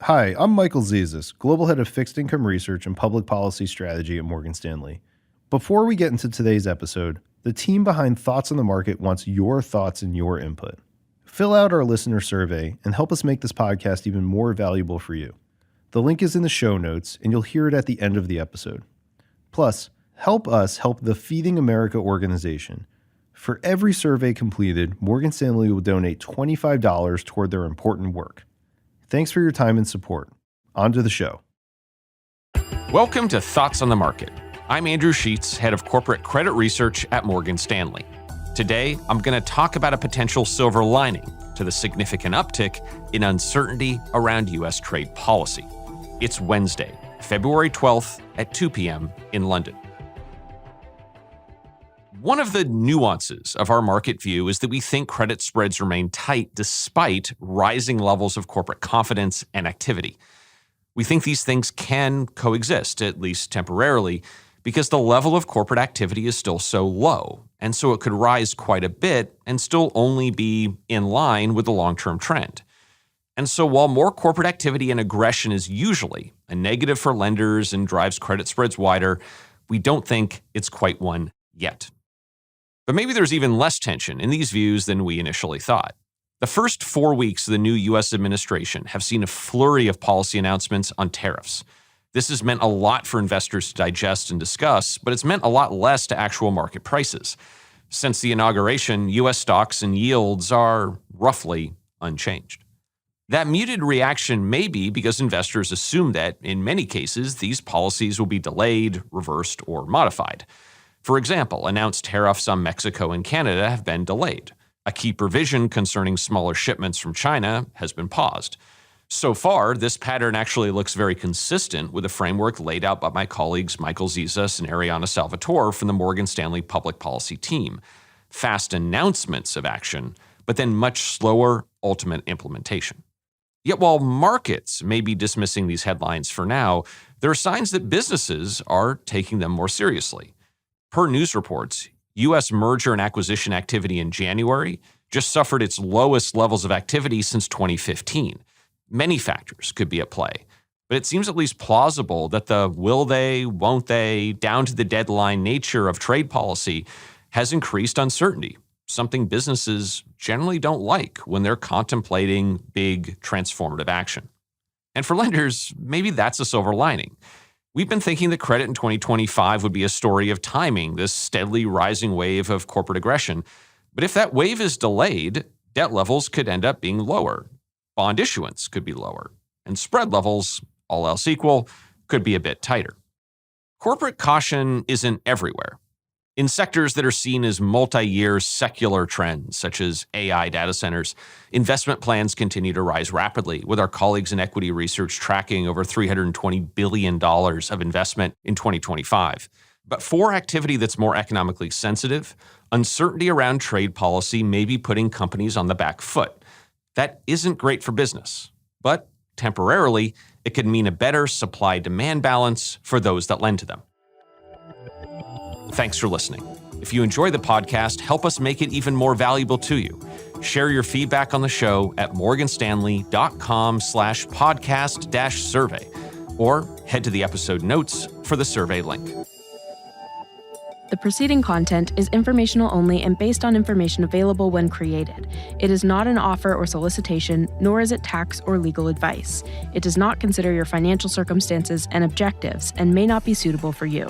Hi, I'm Michael Zezas, Global Head of Fixed Income Research and Public Policy Strategy at Morgan Stanley. Before we get into today's episode, the team behind Thoughts on the Market wants your thoughts and your input. Fill out our listener survey and help us make this podcast even more valuable for you. The link is in the show notes, and you'll hear it at the end of the episode. Plus, help us help the Feeding America organization. For every survey completed, Morgan Stanley will donate $25 toward their important work. Thanks for your time and support. On to the show. Welcome to Thoughts on the Market. I'm Andrew Sheets, Head of Corporate Credit Research at Morgan Stanley. Today, I'm going to talk about a potential silver lining to the significant uptick in uncertainty around U.S. trade policy. It's Wednesday, February 12th at 2 p.m. in London. One of the nuances of our market view is that we think credit spreads remain tight despite rising levels of corporate confidence and activity. We think these things can coexist, at least temporarily, because the level of corporate activity is still so low, and so it could rise quite a bit and still only be in line with the long-term trend. And so while more corporate activity and aggression is usually a negative for lenders and drives credit spreads wider, we don't think it's quite one yet. But maybe there's even less tension in these views than we initially thought. The first 4 weeks of the new U.S. administration have seen a flurry of policy announcements on tariffs. This has meant a lot for investors to digest and discuss, but it's meant a lot less to actual market prices. Since the inauguration, U.S. stocks and yields are roughly unchanged. That muted reaction may be because investors assume that, in many cases, these policies will be delayed, reversed, or modified. For example, announced tariffs on Mexico and Canada have been delayed. A key provision concerning smaller shipments from China has been paused. So far, this pattern actually looks very consistent with the framework laid out by my colleagues Michael Zezas and Ariana Salvatore from the Morgan Stanley Public Policy team. Fast announcements of action, but then much slower ultimate implementation. Yet while markets may be dismissing these headlines for now, there are signs that businesses are taking them more seriously. Per news reports, U.S. merger and acquisition activity in January just suffered its lowest levels of activity since 2015. Many factors could be at play, but it seems at least plausible that the will they, won't they, down to the deadline nature of trade policy has increased uncertainty, something businesses generally don't like when they're contemplating big transformative action. And for lenders, maybe that's a silver lining. We've been thinking that credit in 2025 would be a story of timing this steadily rising wave of corporate aggression. But if that wave is delayed, debt levels could end up being lower. Bond issuance could be lower. And spread levels, all else equal, could be a bit tighter. Corporate caution isn't everywhere. In sectors that are seen as multi-year secular trends, such as AI data centers, investment plans continue to rise rapidly, with our colleagues in equity research tracking over $320 billion of investment in 2025. But for activity that's more economically sensitive, uncertainty around trade policy may be putting companies on the back foot. That isn't great for business, but temporarily, it could mean a better supply-demand balance for those that lend to them. Thanks for listening. If you enjoy the podcast, help us make it even more valuable to you. Share your feedback on the show at morganstanley.com/podcast-survey or head to the episode notes for the survey link. The preceding content is informational only and based on information available when created. It is not an offer or solicitation, nor is it tax or legal advice. It does not consider your financial circumstances and objectives and may not be suitable for you.